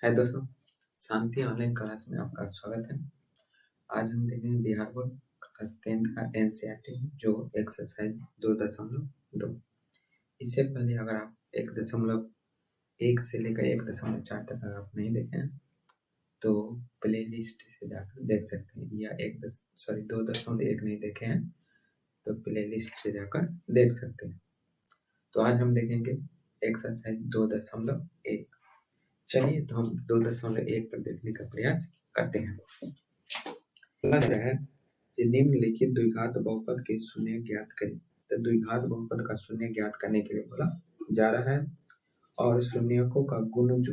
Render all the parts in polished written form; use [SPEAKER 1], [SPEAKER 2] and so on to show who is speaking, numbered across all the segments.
[SPEAKER 1] हाय दोस्तों, शांति online class में आपका स्वागत है। आज हम देखेंगे बिहार बोर्ड क्लास 10th का एनसीईआरटी जो एक्सरसाइज 2.2। इससे पहले अगर आप 1.1 से लेकर 1.4 तक अगर आप नहीं देखे हैं तो प्ले लिस्ट से जाकर देख सकते हैं, या 2.1 नहीं देखे हैं तो प्ले लिस्ट से जाकर देख सकते हैं। तो आज हम देखेंगे एक्सरसाइज 2.1। चलिए तो हम 2.1 पर देखने का प्रयास करते हैं। बोला गया है कि निम्नलिखित द्विघात बहुपद के शून्य ज्ञात करें। तो द्विघात बहुपद का शून्य ज्ञात करने के लिए बोला जा रहा है और शून्यकों का गुणज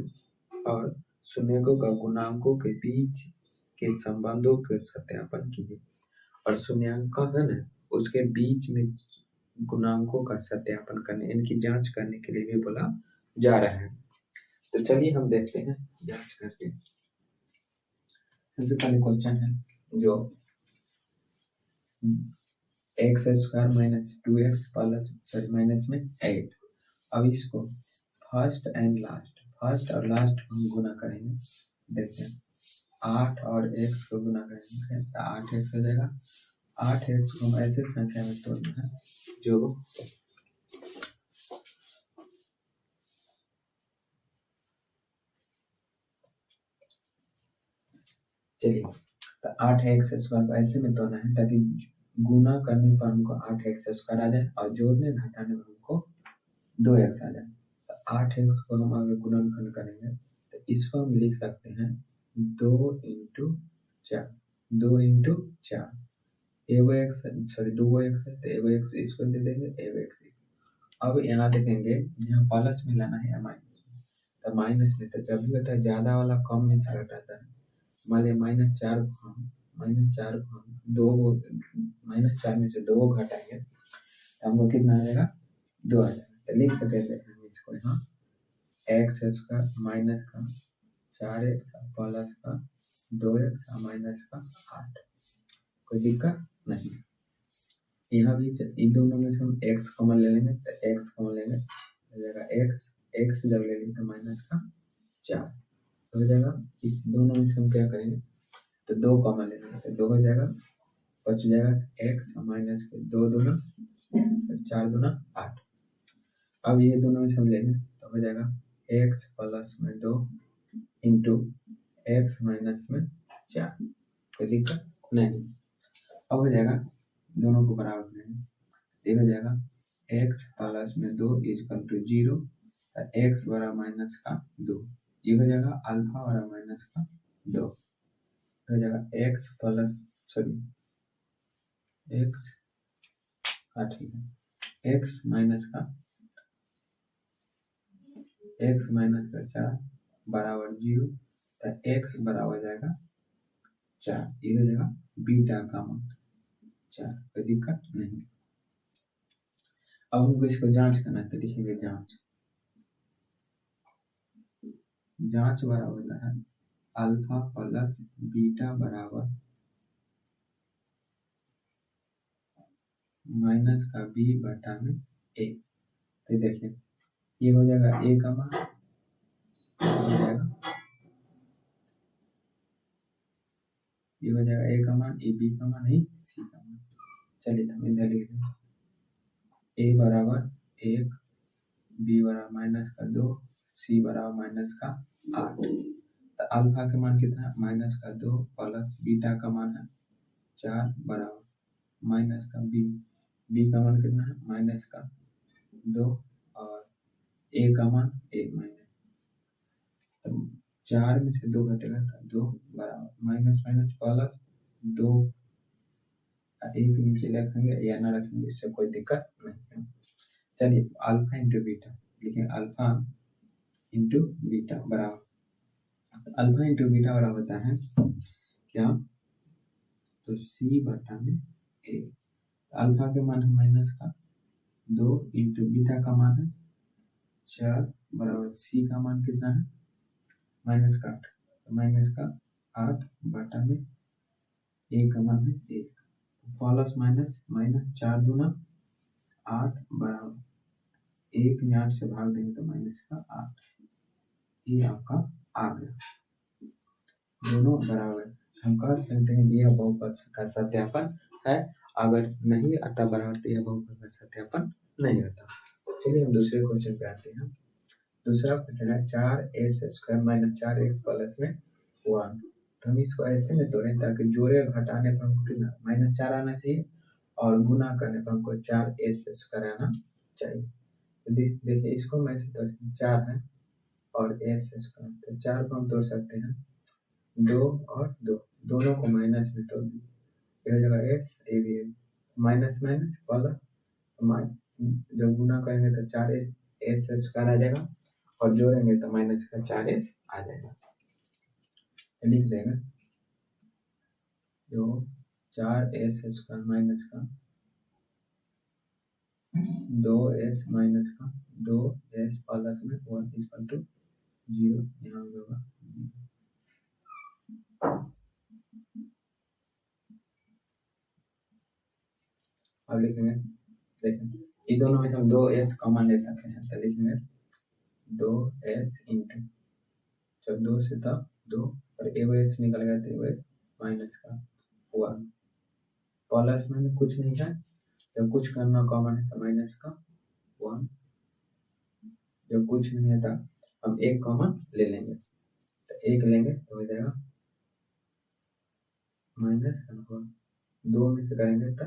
[SPEAKER 1] और शून्यकों का गुणांकों के बीच के संबंधों के सत्यापन कीजिए। और शून्यांकन है उसके बीच में गुणांकों का सत्यापन करने, इनकी जांच करने के लिए भी बोला जा रहा है। तो चलिए हम देखते हैं जांच करके। सबसे पहले क्वेश्चन है जो x square minus 2x plus minus में 8। अब इसको फर्स्ट और लास्ट हम गुना करेंगे। देखते हैं 8 और x को गुना करेंगे तो 8x हो जाएगा। 8x को हम ऐसे संख्या में तोड़ना है जो चलिए तो 8x स्क्वायर को ऐसे में तोड़ना है ताकि गुना करने पर हमको 8x स्क्वायर आ जाए और जोड़ने घटाने में हमको 2x आ जाए। तो 8x को हम अगर गुणनखंड करेंगे तो इसको हम लिख सकते हैं 2 इंटू 4। 2 इंटू 4 दो एक्स है तो एगो एक्स इसको दे देंगे एगो एक्स। अब यहाँ देखेंगे यहाँ प्लस में लाना है या माइनस में, तो माइनस में तो जब भी होता है ज्यादा वाला कम में से घटाता है। मान लिया -4 को हम -4 में से 2 घटाएंगे तो हमको कितना आ जाएगा 2 आ जाएगा। तो लिख सकते हैं हम इसको यहाँ एक्स स्क्वायर माइनस का 4x प्लस का 2x माइनस का 8। कोई दिक्कत नहीं। यहाँ भी इन दोनों में से हम x कॉमन ले लेंगे तो x कॉमन लेंगे हो जाएगा x जब ले लेंगे तो माइनस का 4 हो जाएगा। इस दोनों में से हम क्या करेंगे तो 2 कॉमन ले लेंगे तो 2 हो जाएगा, बच जाएगा x माइनस के 2 दूना 4 दूना 8। अब ये दोनों में से हम लेंगे तो हो जाएगा x प्लस में 2 इंटू एक्स माइनस में 4। कोई दिक्कत नहीं। अब हो जाएगा दोनों को बराबर करेंगे, ये हो जाएगा x प्लस में 2 इक्वल टू 0 तो x बराबर माइनस का 2। ये हो जाएगा अल्फा बराबर माइनस का 2 हो जाएगा x प्लस x ठीक है x माइनस का 4 बराबर 0 तो x बराबर जाएगा 4। ये हो जाएगा बीटा का मान 4। कोई दिक्कत नहीं। अब हमको इसको जांच करना है तो लिखेंगे जांच बराबर होता है अल्फा प्लस बीटा बराबर माइनस का b बटा में a। तो देखिए ये हो जाएगा a का मान, ये हो जाएगा a का मान, ये b का मान है, c का मान। चलिए हम इधर लिख दें a बराबर 1, b बराबर माइनस का 2, c बराबर माइनस का 8। तो अल्फा का मान कितना है माइनस का 2 प्लस बीटा का मान है 4 बराबर माइनस का b का मान कितना है माइनस का 2 और a का मान 1 माइनस। तो 4 में से 2 घटेगा तो 2 बराबर माइनस प्लस 2 एक नीचे रखेंगे या ना रखेंगे इससे कोई दिक्कत नहीं है। चलिए अल्फा इंटू बीटा लिखें, अल्फा इंटू बीटा बराबर अल्फा इंटू बीटा बराबर होता है क्या तो c बटा में a। अल्फा के मान है माइनस का 2 इंटू बीटा का मान है 4 बराबर c का मान कितना है माइनस का 8 बटा में a का मान है 1। प्लस माइनस 4 दूना 8 बराबर 1 में 8 से भाग देंगे तो माइनस का 8। ये आपका आ गया, दोनों बराबर। हम कह सकते हैं यह बहुपद का सत्यापन है, अगर नहीं आता बराबर तो यह बहुपद का सत्यापन नहीं होता। चलिए हम दूसरे क्वेश्चन पे आते हैं। दूसरा क्वेश्चन है 4s² माइनस 4x प्लस में 1। तो हम इसको ऐसे में तोड़ें ताकि जोड़े घटाने पर हमको कितना -4 आना चाहिए और गुना करने पर हमको 4s² आना चाहिए। तो देखिए इसको मैं ऐसे तोड़ें, 4 है और s², तो 4 को हम तोड़ सकते हैं 2 और 2, दोनों को माइनस में तोड़ दें, ये हो जाएगा s, ये भी है माइनस माइनस प्लस, जब गुना करेंगे तो 4s² आ जाएगा और जोड़ेंगे तो माइनस का 4s आ जाएगा। लिख देंगे जो 4s² माइनस का 2s माइनस का 2s प्लस में 1 इक्वल टू 0, यहाँ होगा। अब लिखेंगे, देखें ये दोनों में हम 2s कॉमन ले सकते हैं, तो लिखेंगे 2s इंटू, जब 2 से था 2 और एगो s निकल गया तो एगो s माइनस का 1 प्लस में कुछ नहीं है, जब कुछ करना कॉमन है तो माइनस का 1, जब कुछ नहीं है तो हम एक कॉमन ले लेंगे, तो एक लेंगे तो हो जाएगा माइनस का 1, 2 में से करेंगे तो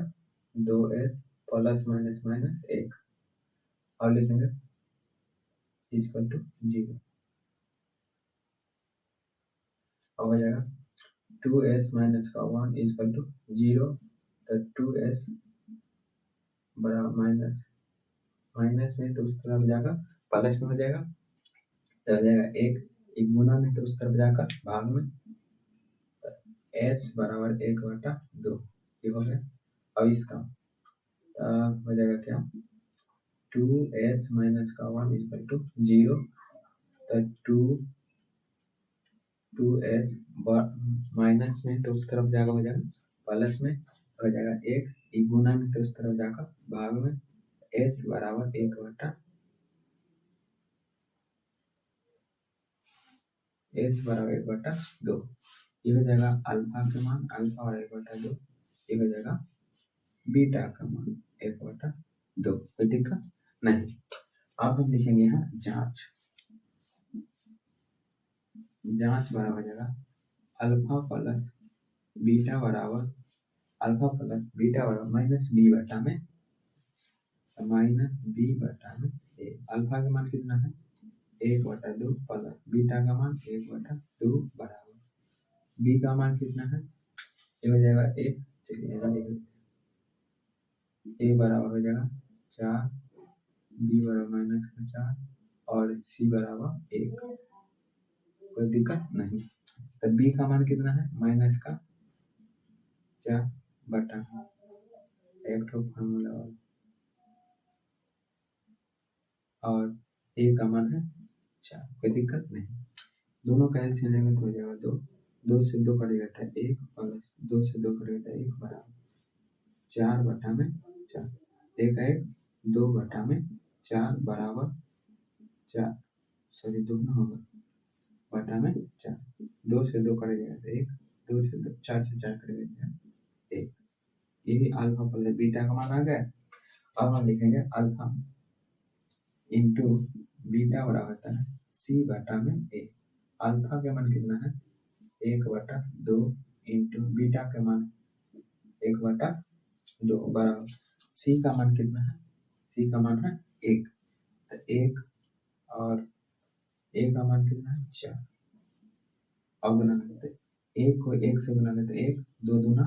[SPEAKER 1] 2s प्लस माइनस माइनस 1 और लिखेंगे इक्वल टू 0, अब हो जाएगा 2s माइनस का 1 इक्वल टू 0, तो 2s बराबर माइनस माइनस में तो उस तरफ जाकर प्लस में हो जाएगा, तो हो जाएगा एक गुना में तो उस तरफ जाकर भाग में, तो s बराबर 1/2, ये हो गया। अब इसका हो जाएगा क्या 2s माइनस का 1 इक्वल टू 0, तो 2s माइनस में तो उस तरफ जाकर हो जाएगा प्लस में, हो जाएगा एक गुना में तो उस तरफ जाकर भाग में, s बराबर 1/2, s बराबर 1/2, ये हो जाएगा अल्फा का मान, अल्फा और 1/2, ये हो जाएगा बीटा का मान 1/2, कोई दिक्कत नहीं। अब हम लिखेंगे यहाँ जांच, जांच बराबर हो जाएगा अल्फा प्लस बीटा बराबर, अल्फा प्लस बीटा बराबर माइनस b बटा में, माइनस b बटा में a। अल्फा का मान कितना है 1/2 प्लस बीटा का मान 1/2 बराबर b का मान कितना है, ये हो जाएगा 1, चलिए यहाँ लिख लेते हैं, a बराबर हो जाएगा 4, b बराबर माइनस का 4 और c बराबर 1, कोई दिक्कत नहीं। तो b का मान कितना है माइनस का 4 बटा एक ठो फार्मूला और a का मान है 4, कोई दिक्कत नहीं। दोनों का एलसीएम लेंगे तो हो जाएगा 2, 2 से 2 कट जाता है 1 प्लस 2 से 2 कट जाता है 1 बराबर 4 बटा में 4, 1 है 2 बटा में 4 बराबर 4, सॉरी 2 ना होगा बटा में 4, 2 से 2 कट जाएगा 1, 2 से 2 4 से 4 कट जाएगा 1, यही अल्फा प्लस बीटा का मान आ गया। अब हम लिखेंगे अल्फा इंटू बीटा बराबर होता है c बटा में a। अल्फा का मान कितना है 1/2 इंटू बीटा का मान 1/2 बराबर c का मान कितना है, c का मान है 1, तो 1 और a का मान कितना है 4, अब गुना करते 1 को 1 से गुना करते 1 2 दूना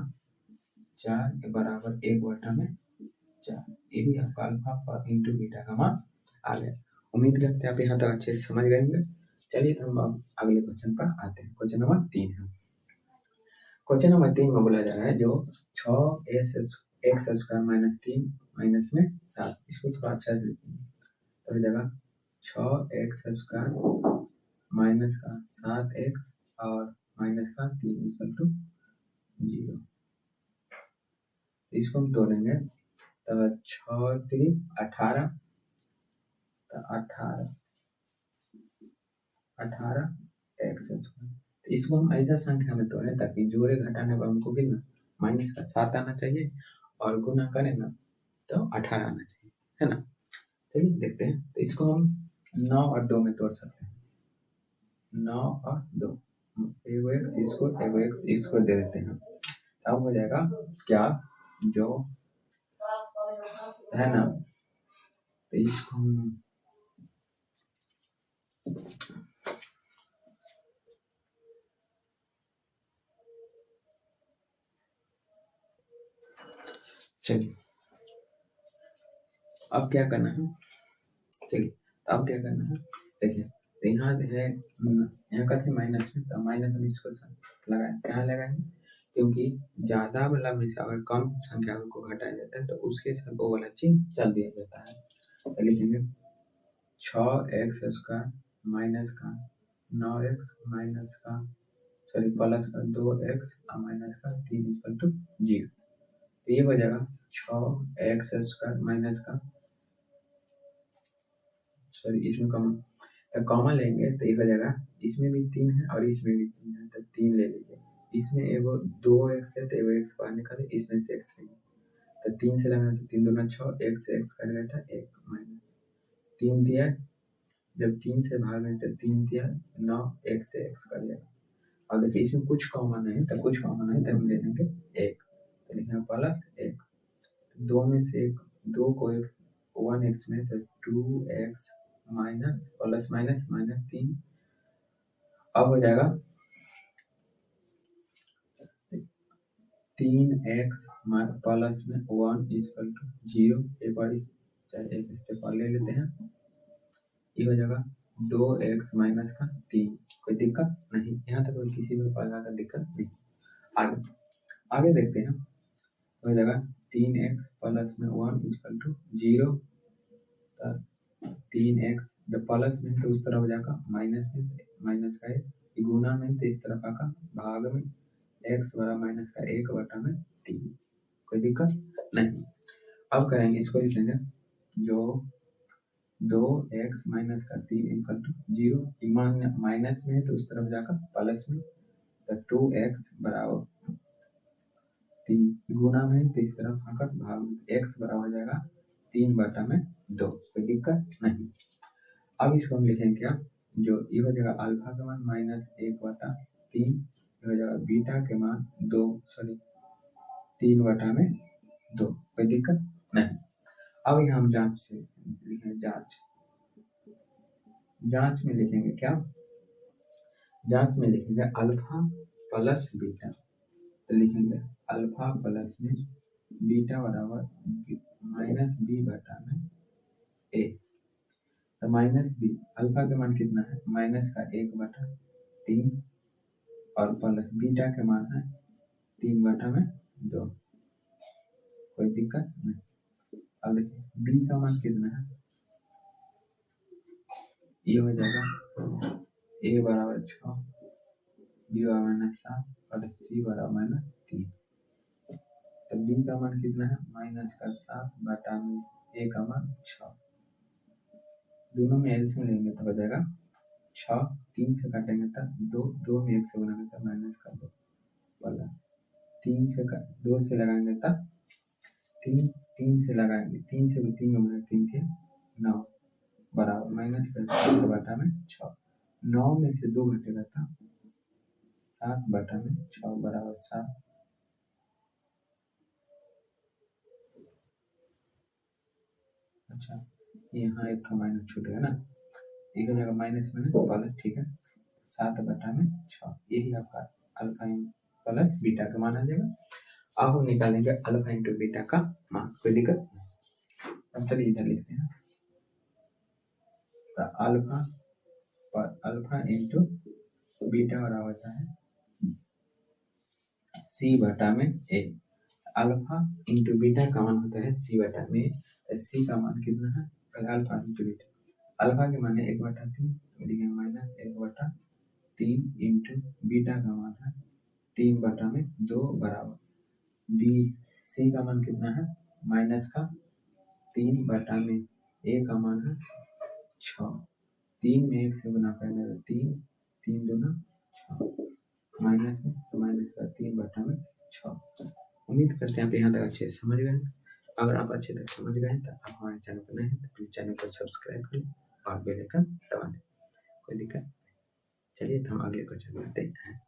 [SPEAKER 1] 4 के बराबर 1/4, ये भी आपका अल्फा इंटू बीटा का मान आ गया। उम्मीद करते हैं आप यहाँ तक अच्छे से समझ गए होंगे। चलिए तो हम अब अगले क्वेश्चन पर आते हैं। क्वेश्चन नंबर 3 है। क्वेश्चन नंबर 3 में बोला जा रहा है जो 6x² माइनस 3 माइनस में 7, इसको थोड़ा अच्छा से लिखेंगे तो हो जाएगा 6x² माइनस का 7x और माइनस का 3 इक्वल टू 0। इसको हम तोड़ेंगे तो 6 3 18, तो 18 18x एक्स स्क्वायर। तो इसको हम ऐसा संख्या में तोड़ें ताकि जोड़े घटाने पर हमको कितना माइनस का 7 आना चाहिए और गुना करें ना तो 18 आना चाहिए, है ना। चलिए देखते हैं। तो इसको हम 9 और 2 में तोड़ सकते हैं। 9 और 2 एगो एक्स इसको दे देते हैं। अब हो जाएगा क्या जो है ना, तो इसको हम चलिए अब क्या करना है, चलिए अब क्या करना है देखिए। तो यहाँ है, यहाँ का थे माइनस में, तो माइनस हम इसको लगाए, यहाँ लगाएंगे क्योंकि ज्यादा वाला में से अगर कम संख्या को घटाया जाता है तो उसके साथ वो वाला चिन्ह चल दिया जाता है। तो लिखेंगे 6x स्क्वायर माइनस का 9x माइनस का सॉरी प्लस का 2x और माइनस का 3 इक्वल टू 0। तो ये हो जाएगा 6x स्क्वायर माइनस का सॉरी इसमें कॉमन लेंगे तो ये हो जाएगा, इसमें भी 3 है और इसमें भी 3 है तो 3 ले लीजिए। इसमें एगो 2x है तो एगो x बाहर निकाले, इसमें से x लेंगे तो 3 से लगा तो 3 दूना 6, x से x कट गया था 1 माइनस 3 दिया, जब 3 से भाग गए तो 3 दिया 9, x से x कट जाएगा। और देखिए इसमें कुछ कॉमन है तो कुछ कॉमन है तो हम ले लेंगे 1, तो लिखेंगे प्लस 1, 2 में से 1 2 को 1x में तो 2x minus plus minus minus 3। अब हो जाएगा 3x प्लस में 1 इक्वल टू 0। एक बार चाहे एक स्टेप और ले लेते हैं, ये हो जाएगा 2x माइनस का 3। कोई दिक्कत नहीं, यहाँ तक कोई किसी भी प्रकार का दिक्कत नहीं। आगे देखते हैं, हो जाएगा 3x प्लस में 1 इक्वल टू 0। 3x जब प्लस में तो उस तरफ जाएगा, माइनस में माइनस का 1, गुना में तो इस तरफ आका, भाग में x बड़ा माइनस का 1 बटा में 3। कोई दिक्कत नहीं। अब करेंगे इसको लिखेंगे जो 2x माइनस का 3 इक्वल टू 0, माइनस में है तो उस तरफ जाकर प्लस में, तो 2x बराबर 3, गुना में तो इस तरफ आकर भाग में, x बराबर हो जाएगा 3 बटा में 2। कोई दिक्कत नहीं। अब इसको हम लिखेंगे क्या, जो ये हो जाएगा अल्फा का मान माइनस 1 बटा 3, हो जाएगा बीटा के मान 3 बटा में 2। कोई दिक्कत नहीं। अब यहाँ हम जांच से लिखेंगे, जांच में लिखेंगे क्या, जांच में लिखेंगे अल्फा प्लस बीटा, तो लिखेंगे अल्फा प्लस में बीटा बराबर माइनस बी बटा में ए। तो माइनस बी, अल्फा का मान कितना है माइनस का 1 बटा 3 और प्लस बीटा के मान है 3 बटा में 2। कोई दिक्कत नहीं। अब देखिए बी का मान कितना है, ये हो जाएगा ए बराबर 6, बी बराबर माइनस 7 और सी बराबर माइनस 3। तो बी का मान कितना है माइनस का 7 बटा में ए का मान 6, दोनों में एलसीएम लेंगे तो हो जाएगा 6, 3 से काटेंगे तो 2 में 1 से गुना तो माइनस का 2 प्लस 3 से 2 से लगाएंगे तब 3 से लगाएंगे, 3 से 3 में गुना 3 थे 9 बराबर माइनस का 7 बटा में 6, 9 में से 2 घटेगा था 7 बटा में 6 बराबर 7। अच्छा यहाँ एक का माइनस छूट गया ना, एक हो जाएगा माइनस में प्लस, ठीक है 7 बटा में 6, यही आपका अल्फा प्लस बीटा का मान आ जाएगा। अब हम निकालेंगे अल्फा इंटू बीटा का मान, कोई दिक्कत नहीं। अब चलिए इधर लिखते हैं, तो अल्फा इंटू बीटा बराबर होता है सी बटा में ए। अल्फा इंटू बीटा का मान होता है सी बटा में, सी का मान कितना है पहले अल्फा इंटू बीटा, अल्फा के मान है 1 बटा 3, लिखेंगे माइनस 1 बटा 3 इंटू बीटा का मान है 3 बटा में 2 बराबर बी, सी का मान कितना है माइनस का 3 बटा में ए का मान है 6, 3 में 1 से गुना करेंगे तो 3 दूना 1 बटा में 6। उम्मीद करते हैं आप यहाँ तक अच्छे से समझ गए। अगर आप अच्छे तक समझ गए तो आप हमारे चैनल पर नए हैं तो प्लीज़ चैनल को सब्सक्राइब करें और बेल आइकन दबा दें। कोई दिक्कत? चलिए तो हम अगले क्वेश्चन में आते हैं।